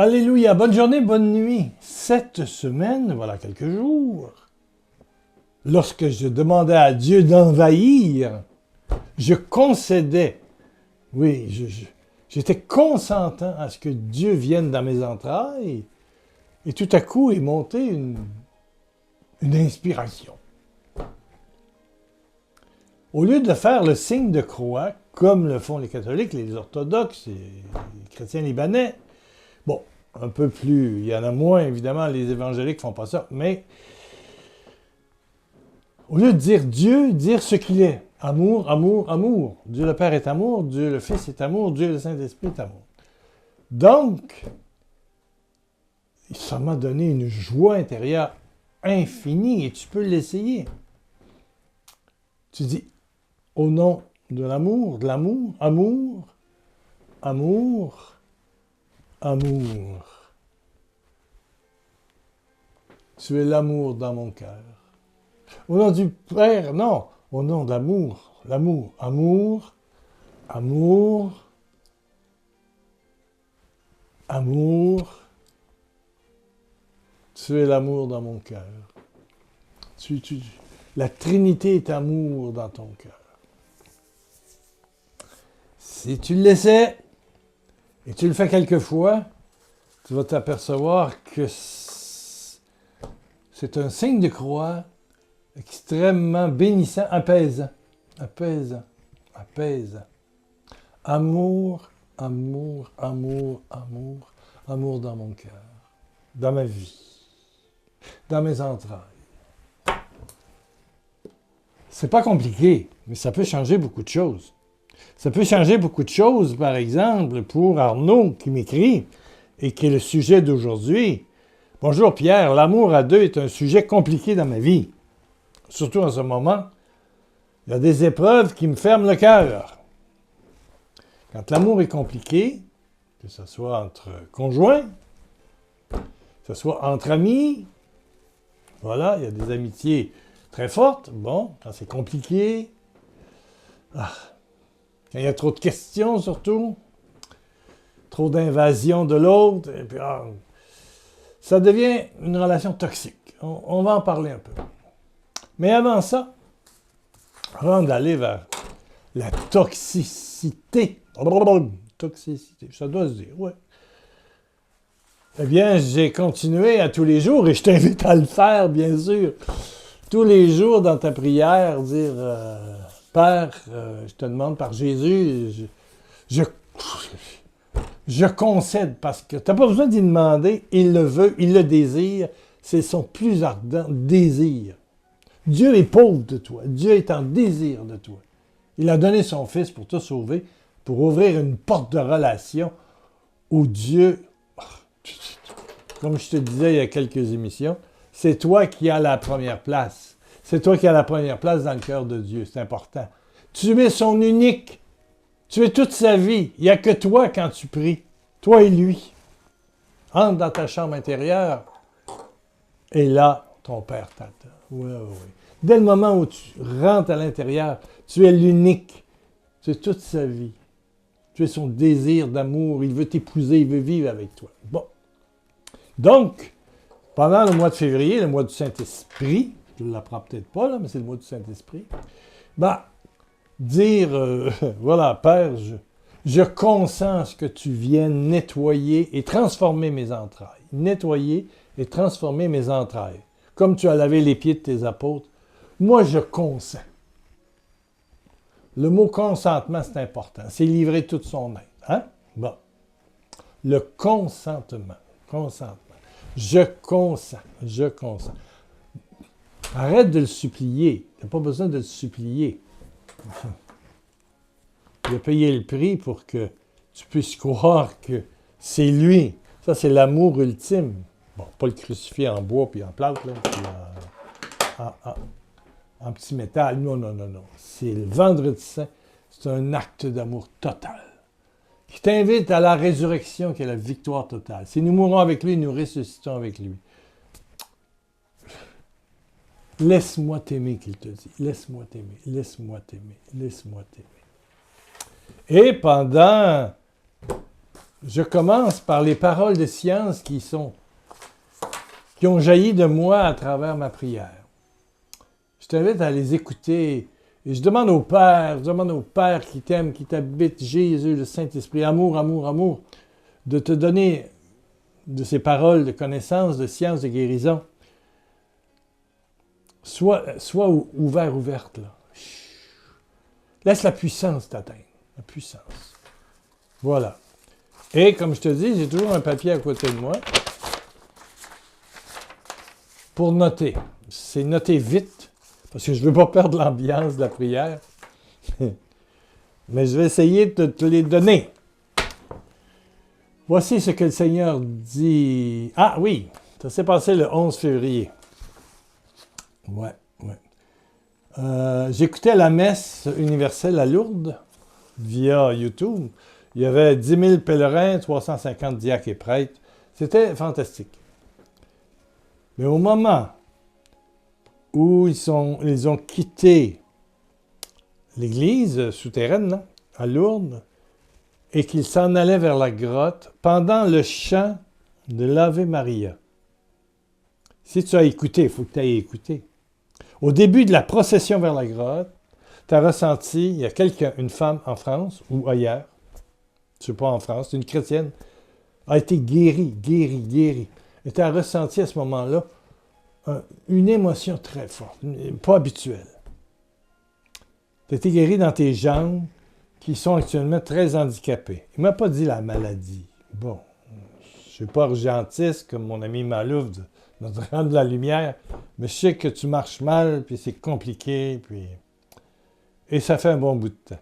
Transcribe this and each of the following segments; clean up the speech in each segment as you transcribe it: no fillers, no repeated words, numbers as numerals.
Alléluia, bonne journée, bonne nuit. Cette semaine, voilà quelques jours, lorsque je demandais à Dieu d'envahir, je concédais, oui, j'étais consentant à ce que Dieu vienne dans mes entrailles, et tout à coup est montée une inspiration. Au lieu de faire le signe de croix, comme le font les catholiques, les orthodoxes et les chrétiens libanais, bon, un peu plus, il y en a moins, évidemment, les évangéliques ne font pas ça, mais au lieu de dire Dieu, dire ce qu'il est. Amour, amour, amour. Dieu le Père est amour, Dieu le Fils est amour, Dieu le Saint-Esprit est amour. Donc, ça m'a donné une joie intérieure infinie et tu peux l'essayer. Tu dis, au nom de l'amour, amour, amour, amour. Tu es l'amour dans mon cœur. Au nom du Père, non, au nom de l'amour, amour, amour, amour. Tu es l'amour dans mon cœur. La Trinité est amour dans ton cœur. Si tu le laissais, et tu le fais quelquefois, tu vas t'apercevoir que c'est un signe de croix extrêmement bénissant, apaisant. Amour, amour, amour, amour, amour dans mon cœur, dans ma vie, dans mes entrailles. C'est pas compliqué, mais ça peut changer beaucoup de choses. Ça peut changer beaucoup de choses, par exemple, pour Arnaud qui m'écrit et qui est le sujet d'aujourd'hui. Bonjour Pierre, l'amour à deux est un sujet compliqué dans ma vie. Surtout en ce moment, il y a des épreuves qui me ferment le cœur. Quand l'amour est compliqué, que ce soit entre conjoints, que ce soit entre amis, voilà, il y a des amitiés très fortes. Bon, quand c'est compliqué, quand il y a trop de questions surtout, trop d'invasion de l'autre, et puis ça devient une relation toxique. On va en parler un peu. Mais avant ça, avant d'aller vers la toxicité, ça doit se dire, ouais. Eh bien, j'ai continué à tous les jours, et je t'invite à le faire, bien sûr. Tous les jours dans ta prière, dire, Père, je te demande par Jésus, je concède, parce que tu n'as pas besoin d'y demander, il le veut, il le désire, c'est son plus ardent désir. Dieu est pauvre de toi, Dieu est en désir de toi. Il a donné son Fils pour te sauver, pour ouvrir une porte de relation où Dieu, comme je te disais il y a quelques émissions, c'est toi qui as la première place. C'est toi qui as la première place dans le cœur de Dieu, c'est important. Tu es son unique. Tu es toute sa vie. Il n'y a que toi quand tu pries. Toi et lui. Entre dans ta chambre intérieure. Et là, ton Père t'attend. Oui. Dès le moment où tu rentres à l'intérieur, tu es l'unique. Tu es toute sa vie. Tu es son désir d'amour. Il veut t'épouser. Il veut vivre avec toi. Bon. Donc, pendant le mois de février, le mois du Saint-Esprit, tu ne l'apprends peut-être pas, là, mais c'est le mois du Saint-Esprit, dire, voilà, Père, je consens à ce que tu viennes nettoyer et transformer mes entrailles. Nettoyer et transformer mes entrailles. Comme tu as lavé les pieds de tes apôtres, moi je consens. Le mot consentement, c'est important. C'est livrer toute son être. Hein? Bon. Le consentement. Je consens. Arrête de le supplier. Tu n'as pas besoin de le supplier. Il a payé le prix pour que tu puisses croire que c'est lui. Ça, c'est l'amour ultime. Bon, pas le crucifié en bois puis en plâtre, là, puis en petit métal. Non. C'est le vendredi saint. C'est un acte d'amour total qui t'invite à la résurrection, qui est la victoire totale. Si nous mourons avec lui, nous ressuscitons avec lui. Laisse-moi t'aimer, qu'il te dit. Laisse-moi t'aimer. Et pendant je commence par les paroles de science qui ont jailli de moi à travers ma prière. Je t'invite à les écouter. Et je demande au Père qui t'aime, qui t'habite, Jésus, le Saint-Esprit, amour, amour, amour, de te donner de ces paroles de connaissance, de science, de guérison. Sois ouvert, ouverte, là. Laisse la puissance t'atteindre. La puissance. Voilà. Et comme je te dis, j'ai toujours un papier à côté de moi pour noter. C'est noter vite, parce que je ne veux pas perdre l'ambiance de la prière. Mais je vais essayer de te les donner. Voici ce que le Seigneur dit. Ah oui, ça s'est passé le 11 février. Ouais. J'écoutais la messe universelle à Lourdes via YouTube. Il y avait 10 000 pèlerins, 350 diacres et prêtres. C'était fantastique. Mais au moment où ils ont quitté l'église souterraine là, à Lourdes et qu'ils s'en allaient vers la grotte, pendant le chant de l'Ave Maria, si tu as écouté, il faut que tu aies écouté. Au début de la procession vers la grotte, tu as ressenti, il y a une femme en France ou ailleurs, je ne sais pas en France, une chrétienne, a été guérie. Et tu as ressenti à ce moment-là une émotion très forte, pas habituelle. Tu as été guérie dans tes jambes qui sont actuellement très handicapées. Il ne m'a pas dit la maladie. Bon, je ne suis pas urgentiste comme mon ami Malouf de Notre-Dame de la Lumière, mais je sais que tu marches mal, puis c'est compliqué, et ça fait un bon bout de temps.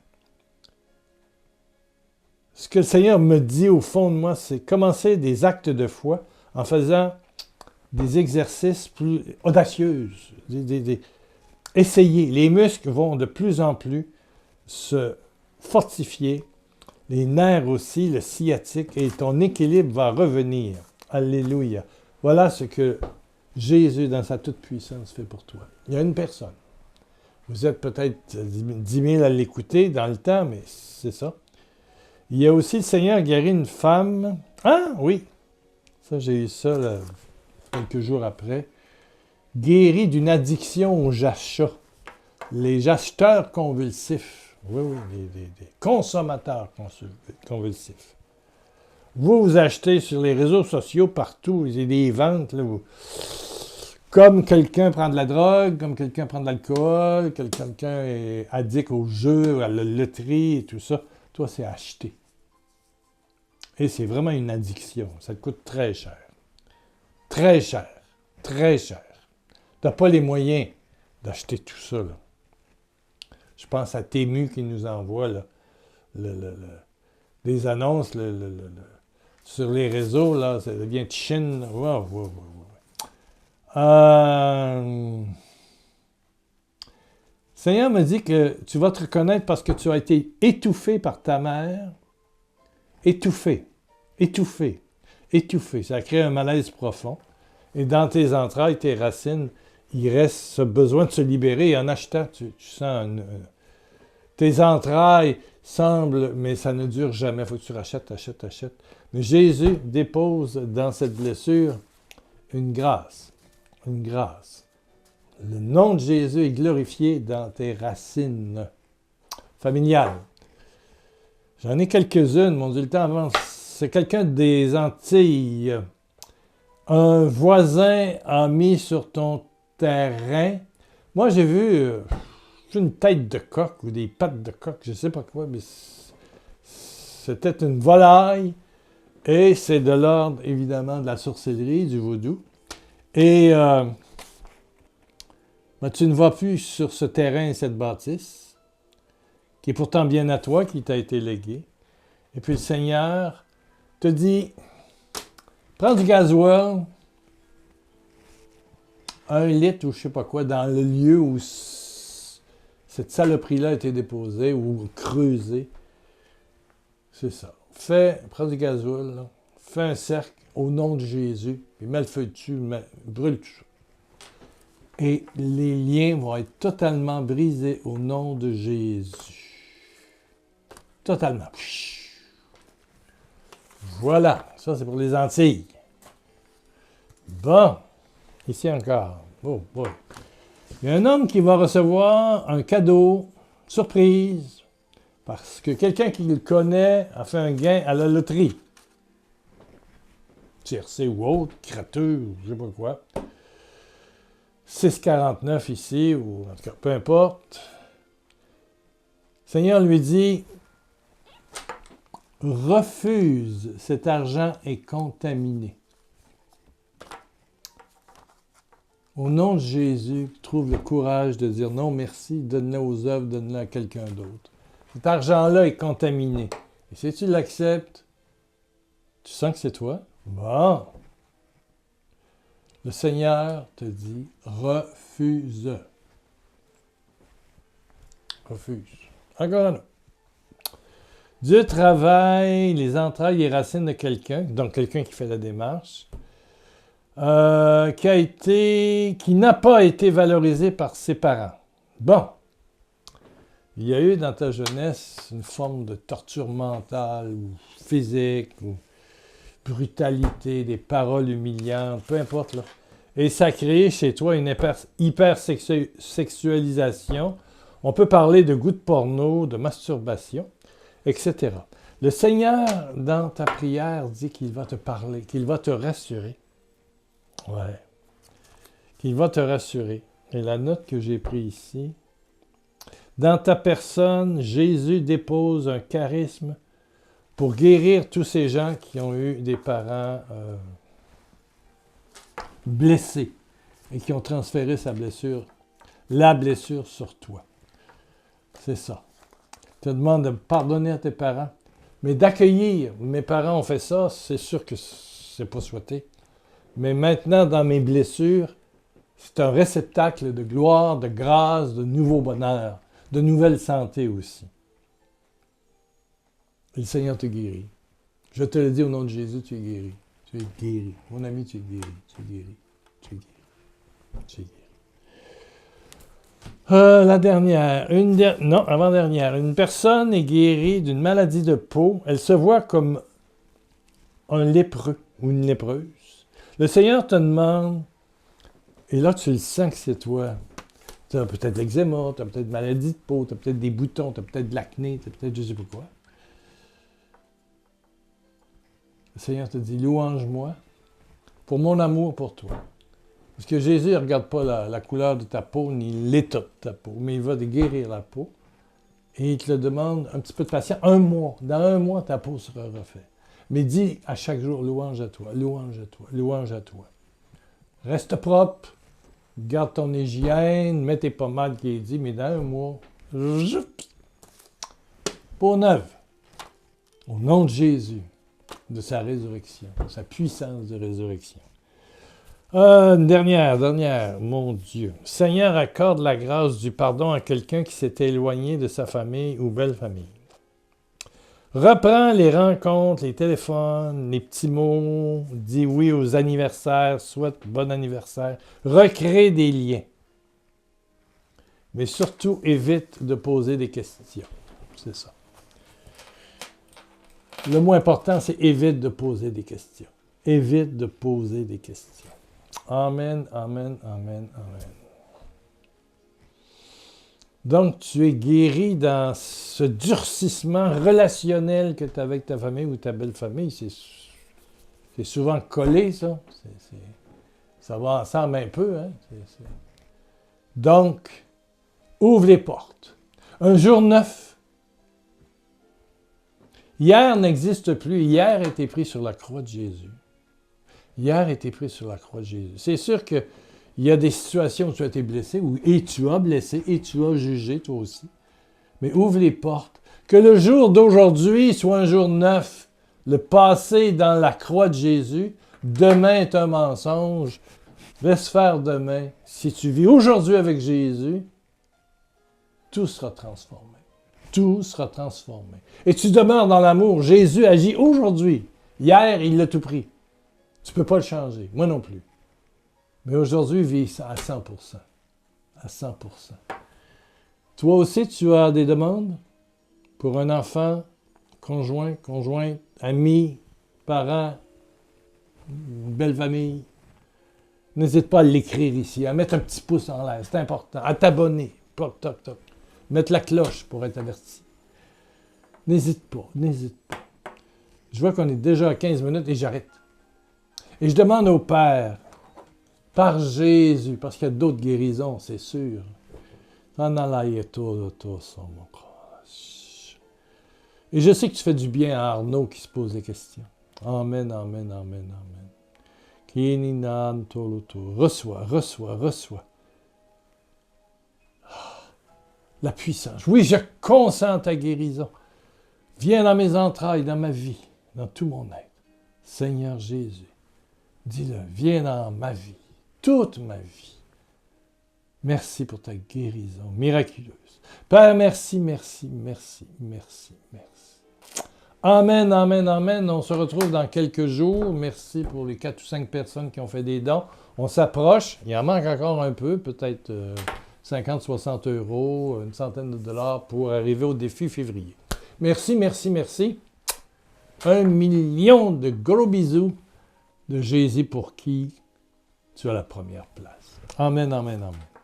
Ce que le Seigneur me dit au fond de moi, c'est commencer des actes de foi en faisant des exercices plus audacieux. Essayer. Les muscles vont de plus en plus se fortifier, les nerfs aussi, le sciatique, et ton équilibre va revenir. Alléluia. Voilà ce que Jésus, dans sa toute-puissance, fait pour toi. Il y a une personne. Vous êtes peut-être 10 000 à l'écouter dans le temps, mais c'est ça. Il y a aussi le Seigneur guérit une femme. Ah oui! Ça, j'ai eu ça là, quelques jours après. Guéri d'une addiction aux achats. Les acheteurs convulsifs. Oui, des consommateurs convulsifs. Vous achetez sur les réseaux sociaux partout, il y a des ventes, là, comme quelqu'un prend de la drogue, comme quelqu'un prend de l'alcool, comme quelqu'un est addict aux jeux, à la loterie et tout ça. Toi, c'est acheter. Et c'est vraiment une addiction. Ça te coûte très cher. Très cher. Très cher. Tu n'as pas les moyens d'acheter tout ça, là. Je pense à Temu qui nous envoie là, des annonces sur les réseaux, là, ça devient Chine. Wow. Le Seigneur me dit que tu vas te reconnaître parce que tu as été étouffé par ta mère. Étouffé. Ça a créé un malaise profond. Et dans tes entrailles, tes racines, il reste ce besoin de se libérer. Et en achetant, tu sens tes entrailles semblent, mais ça ne dure jamais. Il faut que tu rachètes. Mais Jésus dépose dans cette blessure une grâce. Le nom de Jésus est glorifié dans tes racines familiales. J'en ai quelques-unes, mon Dieu, le temps avance. C'est quelqu'un des Antilles. Un voisin a mis sur ton terrain. Moi, j'ai vu une tête de coq ou des pattes de coq, je ne sais pas quoi, mais c'était une volaille. Et c'est de l'ordre, évidemment, de la sorcellerie, du vaudou. Et tu ne vas plus sur ce terrain, cette bâtisse, qui est pourtant bien à toi, qui t'a été léguée. Et puis le Seigneur te dit, prends du gasoil, 1 litre ou je ne sais pas quoi, dans le lieu où cette saloperie-là a été déposée ou creusée. C'est ça. Prends du gasoil, là, fais un cercle au nom de Jésus, puis mets le feu dessus, brûle tout ça. Et les liens vont être totalement brisés au nom de Jésus. Totalement. Voilà, ça c'est pour les Antilles. Bon, ici encore. Oh boy. Il y a un homme qui va recevoir un cadeau, surprise, parce que quelqu'un qui le connaît a fait un gain à la loterie. Tiercé ou autre, crateux, ou je sais pas quoi. 6,49 ici, ou en tout cas, peu importe. Le Seigneur lui dit, refuse, cet argent est contaminé. Au nom de Jésus, trouve le courage de dire non merci, donne-le aux œuvres, donne-le à quelqu'un d'autre. Cet argent-là est contaminé. Et si tu l'acceptes, tu sens que c'est toi? Bon. Le Seigneur te dit, refuse. Refuse. Encore un autre. Dieu travaille les entrailles et racines de quelqu'un, donc quelqu'un qui fait la démarche, qui n'a pas été valorisé par ses parents. Bon. Il y a eu dans ta jeunesse une forme de torture mentale ou physique ou brutalité, des paroles humiliantes, peu importe. Là. Et ça a créé chez toi une hypersexualisation. On peut parler de goût de porno, de masturbation, etc. Le Seigneur, dans ta prière, dit qu'il va te parler, qu'il va te rassurer. Ouais. Qu'il va te rassurer. Et la note que j'ai prise ici, dans ta personne, Jésus dépose un charisme pour guérir tous ces gens qui ont eu des parents blessés et qui ont transféré la blessure sur toi. C'est ça. Je te demande de pardonner à tes parents, mais d'accueillir. Mes parents ont fait ça, c'est sûr que c'est pas souhaité. Mais maintenant, dans mes blessures, c'est un réceptacle de gloire, de grâce, de nouveau bonheur, de nouvelle santé aussi. Et le Seigneur te guérit. Je te le dis au nom de Jésus, tu es guéri. Tu es guéri. Mon ami, tu es guéri. Tu es guéri. Tu es guéri. Tu es guéri. La dernière. Non, avant-dernière. Une personne est guérie d'une maladie de peau. Elle se voit comme un lépreux ou une lépreuse. Le Seigneur te demande, et là tu le sens que c'est toi. Tu as peut-être l'eczéma, tu as peut-être une maladie de peau, tu as peut-être des boutons, tu as peut-être de l'acné, tu as peut-être je ne sais pas quoi. Le Seigneur te dit, louange-moi pour mon amour pour toi. Parce que Jésus ne regarde pas la couleur de ta peau ni l'état de ta peau, mais il va te guérir la peau. Et il te le demande un petit peu de patience. 1 mois. Dans 1 mois, ta peau sera refaite. Mais dis à chaque jour, louange à toi, louange à toi, louange à toi. Reste propre, garde ton hygiène, mets tes pommades qui est dit, mais dans 1 mois, peau neuve. Au nom de Jésus, de sa résurrection, de sa puissance de résurrection. Une dernière, mon Dieu. Seigneur, accorde la grâce du pardon à quelqu'un qui s'est éloigné de sa famille ou belle famille. Reprends les rencontres, les téléphones, les petits mots, dis oui aux anniversaires, souhaite bon anniversaire, recrée des liens. Mais surtout, évite de poser des questions. C'est ça. Le mot important, c'est évite de poser des questions. Évite de poser des questions. Amen, amen, amen, amen. Donc, tu es guéri dans ce durcissement relationnel que tu as avec ta famille ou ta belle-famille. C'est souvent collé, ça. Ça va ensemble un peu. Hein? Donc, ouvre les portes. Un jour neuf. Hier n'existe plus. Hier a été pris sur la croix de Jésus. Hier a été pris sur la croix de Jésus. C'est sûr qu'il y a des situations où tu as été blessé, et tu as blessé, et tu as jugé, toi aussi. Mais ouvre les portes. Que le jour d'aujourd'hui soit un jour neuf. Le passé dans la croix de Jésus. Demain est un mensonge. Laisse faire demain. Si tu vis aujourd'hui avec Jésus, tout sera transformé. Tout sera transformé. Et tu demeures dans l'amour. Jésus agit aujourd'hui. Hier, il l'a tout pris. Tu ne peux pas le changer. Moi non plus. Mais aujourd'hui, vis à 100%. À 100%. Toi aussi, tu as des demandes pour un enfant, conjoint, conjointe, ami, parents, une belle famille, n'hésite pas à l'écrire ici, à mettre un petit pouce en l'air, c'est important, à t'abonner, toc, toc, toc, mettre la cloche pour être averti. N'hésite pas, n'hésite pas. Je vois qu'on est déjà à 15 minutes et j'arrête. Et je demande au Père, par Jésus, parce qu'il y a d'autres guérisons, c'est sûr. Et je sais que tu fais du bien à Arnaud qui se pose des questions. Amen, amen, amen, amen. Reçois, reçois, reçois. La puissance. Oui, je consens ta guérison. Viens dans mes entrailles, dans ma vie, dans tout mon être. Seigneur Jésus, dis-le, viens dans ma vie, toute ma vie. Merci pour ta guérison miraculeuse. Père, merci, merci, merci, merci, merci. Amen, amen, amen. On se retrouve dans quelques jours. Merci pour les 4 ou 5 personnes qui ont fait des dons. On s'approche. Il en manque encore un peu, peut-être 50, 60 euros, une centaine de dollars pour arriver au défi février. Merci, merci, merci. 1 million de gros bisous de Jésus pour qui tu as la première place. Amen, amen, amen.